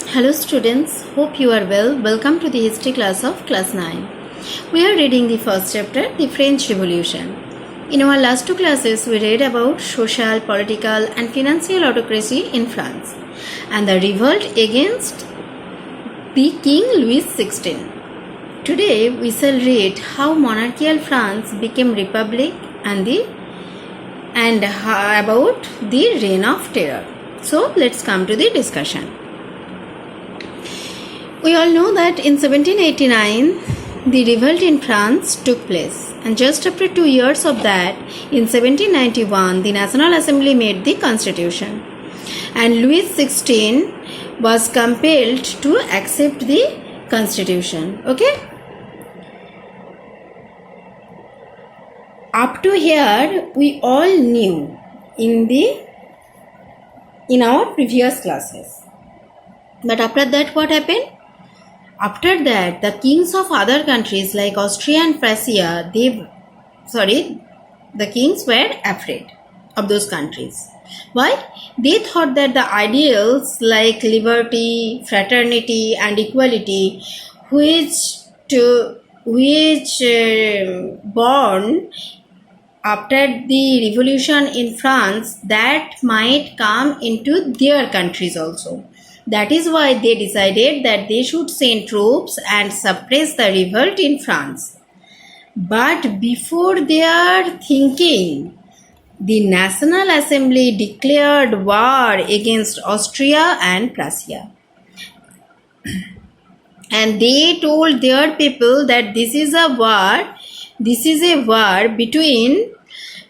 Hello students, hope you are well. Welcome to the history class of class 9. We are reading the first chapter, the French Revolution. In our last two classes, we read about social, political and financial autocracy in France and the revolt against the King Louis XVI. Today, we shall read how monarchical France became republic and about the reign of terror. So, let's come to the discussion. We all know that in 1789, the revolt in France took place, and just after 2 years of that, in 1791, the National Assembly made the constitution, and Louis XVI was compelled to accept the constitution. Okay? Up to here, we all knew in our previous classes. But after that, what happened? After that, the kings of other countries like Austria and Prussia, the kings were afraid of those countries. Why? They thought that the ideals like liberty, fraternity and equality which born after the revolution in France, that might come into their countries also. That is why they decided that they should send troops and suppress the revolt in France. But before their thinking, the National Assembly declared war against Austria and Prussia. And they told their people that this is a war between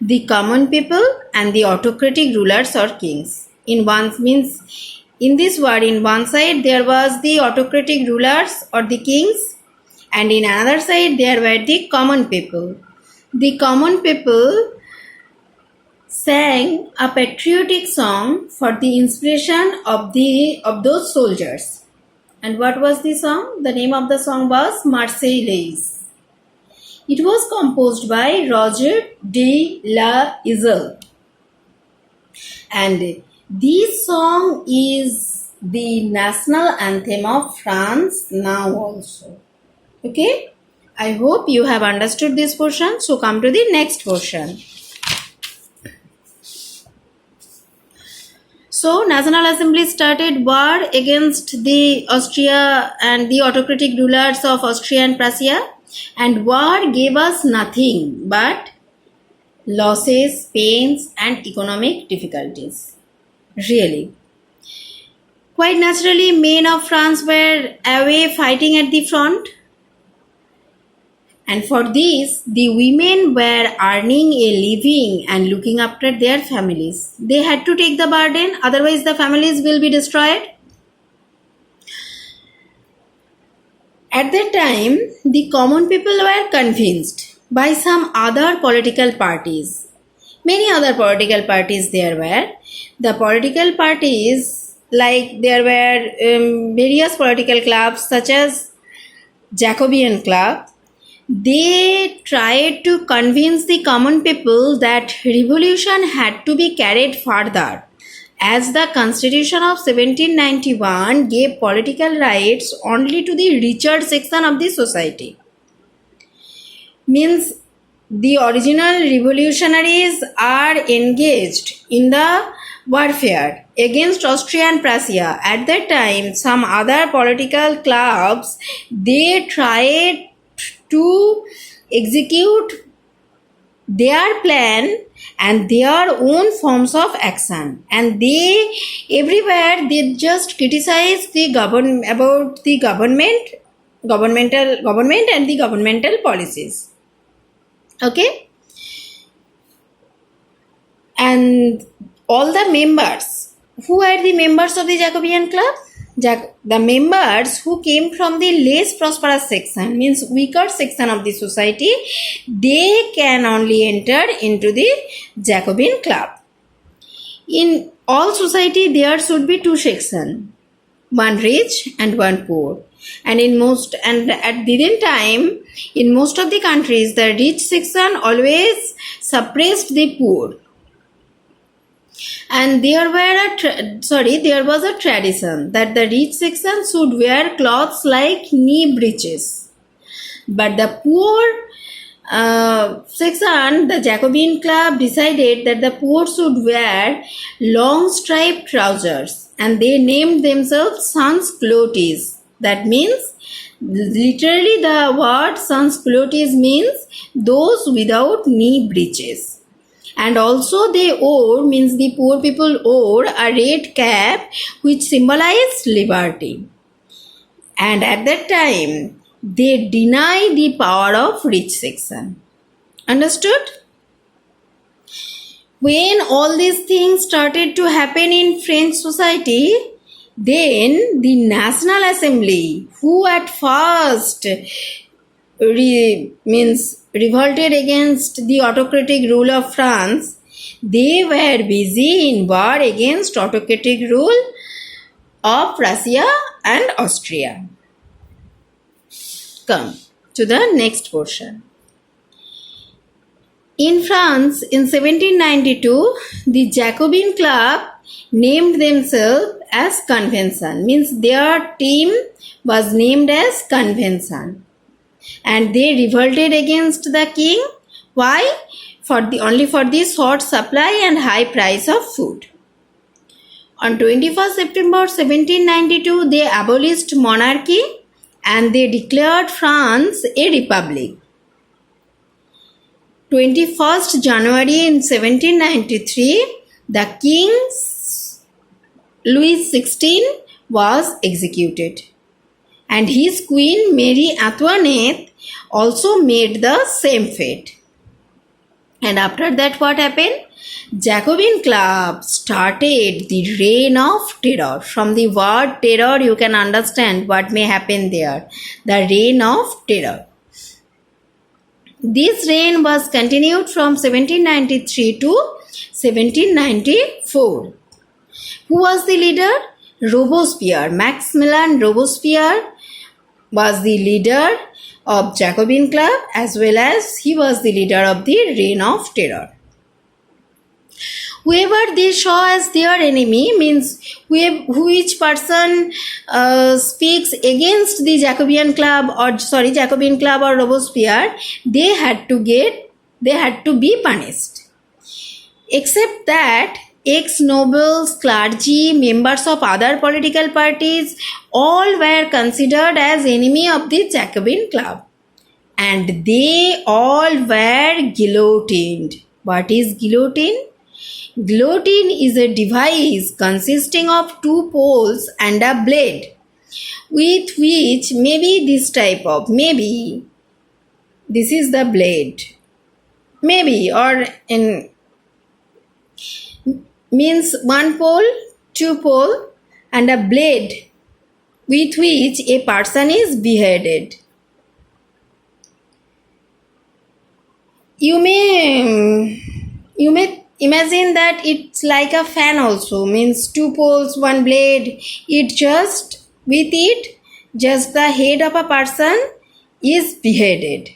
the common people and the autocratic rulers or kings. In this war, in one side there was the autocratic rulers or the kings, and in another side there were the common people. The common people sang a patriotic song for the inspiration of those soldiers. And what was the song? The name of the song was Marseillaise. It was composed by Roger de la Isle. And this song is the national anthem of France now also. Okay? I hope you have understood this portion. So come to the next portion. So National Assembly started war against the Austria and the autocratic rulers of Austria and Prussia. And war gave us nothing but losses, pains and economic difficulties. Really. Quite naturally, men of France were away fighting at the front. And for this, the women were earning a living and looking after their families. They had to take the burden, otherwise the families will be destroyed. At that time, the common people were convinced by some other political parties. Many other political parties there were. The political parties, like there were various political clubs such as Jacobean Club. They tried to convince the common people that revolution had to be carried further, as the Constitution of 1791 gave political rights only to the richer section of the society. Means the original revolutionaries are engaged in the warfare against Austria and Prussia. At that time, some other political clubs, they tried to execute their plan and their own forms of action, and they everywhere they just criticize the government and the governmental policies. Okay, and all the members, who are the members of the Jacobean Club? The members who came from the less prosperous section, means weaker section of the society, they can only enter into the Jacobean Club. In all society, there should be two sections, one rich and one poor. And at the time, in most of the countries, the rich section always suppressed the poor. and there was a tradition that the rich section should wear cloths like knee breeches, but the poor section, the Jacobin Club, decided that the poor should wear long striped trousers, and they named themselves sans culottes. That means, literally, the word sans culottes means those without knee breeches. And also they wore, means the poor people wore a red cap which symbolized liberty. And at that time, they deny the power of rich section. Understood? When all these things started to happen in French society, then the National Assembly, who at first revolted against the autocratic rule of France, they were busy in war against autocratic rule of Russia and Austria. Come to the next portion. In France, in 1792, the Jacobin Club named themselves as Convention, means their team was named as Convention. And they revolted against the king. Why? Only for the short supply and high price of food. On 21st September 1792, they abolished monarchy and they declared France a republic. 21st January in 1793, the king Louis XVI was executed. And his queen Marie Antoinette also made the same fate. And after that, what happened? Jacobin Club started the reign of terror. From the word terror, you can understand what may happen there. The reign of terror. This reign was continued from 1793 to 1794. Who was the leader? Robespierre. Maximilien Robespierre was the leader of Jacobin Club, as well as he was the leader of the Reign of Terror. Whoever they saw as their enemy, means which person speaks against the Jacobin Club or Robespierre, they had to be punished. Except that ex-nobles, clergy, members of other political parties, all were considered as enemy of the Jacobin Club. And they all were guillotined. What is guillotine? Guillotine is a device consisting of two poles and a blade, with which this is the blade. Means one pole, two pole, and a blade with which a person is beheaded. You may imagine that it's like a fan also, means two poles, one blade. Just the head of a person is beheaded.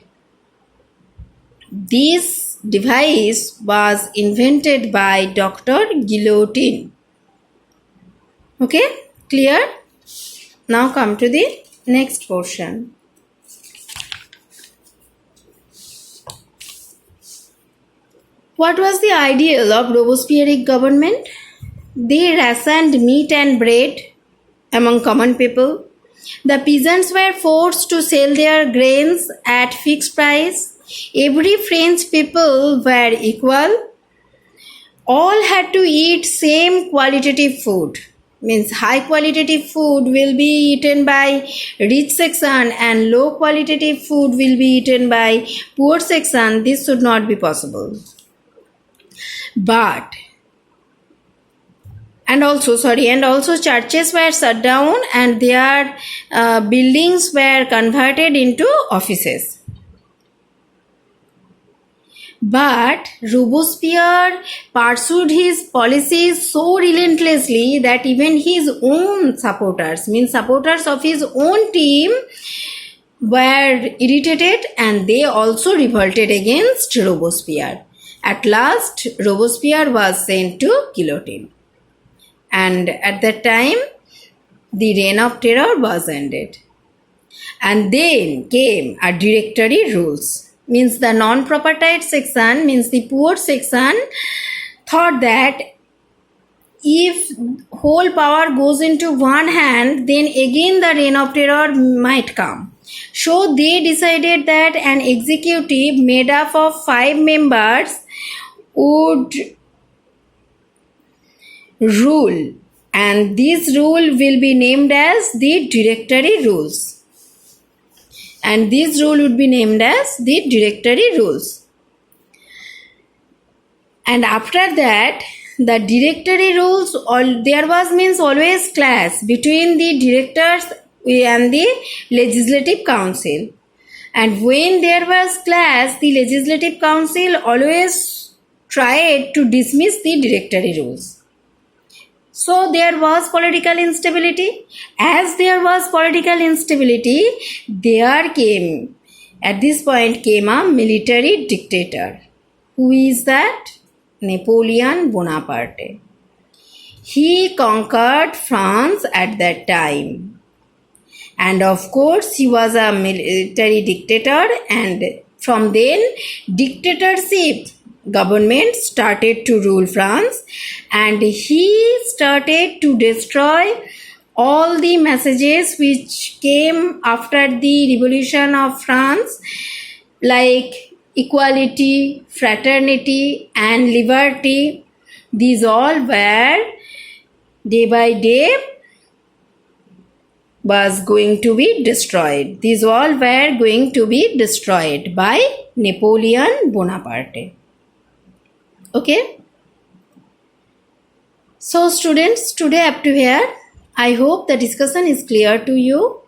This device was invented by Dr. Guillotine. Okay, clear? Now come to the next portion. What was the ideal of Robespierre government? They rationed meat and bread among common people. The peasants were forced to sell their grains at fixed price. Every French people were equal. All had to eat same qualitative food. Means high qualitative food will be eaten by rich section and low qualitative food will be eaten by poor section. This should not be possible. And also churches were shut down and their buildings were converted into offices. But Robespierre pursued his policies so relentlessly that even his own supporters, means supporters of his own team, were irritated and they also revolted against Robespierre. At last, Robespierre was sent to guillotine. And at that time, the reign of terror was ended. And then came a directory rules. Means the non-propertied section, means the poor section, thought that if whole power goes into one hand, then again the reign of terror might come. So they decided that an executive made up of 5 members would rule, and this rule will be named as the directory rules. And this rule would be named as the directory rules. And after that, the directory rules, there was means always clash between the directors and the legislative council. And when there was clash, the legislative council always tried to dismiss the directory rules. So there was political instability. As there was political instability, at this point came a military dictator. Who is that? Napoleon Bonaparte. He conquered France at that time. And of course, he was a military dictator, and from then, dictatorship government started to rule France, and he started to destroy all the messages which came after the revolution of France, like equality, fraternity, and liberty. These all were day by day was going to be destroyed. These all were going to be destroyed by Napoleon Bonaparte. Okay. So students, today up to here, I hope the discussion is clear to you.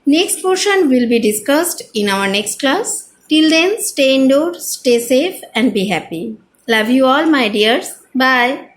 Next portion will be discussed in our next class. Till then, stay indoors, stay safe and be happy. Love you all, my dears. Bye.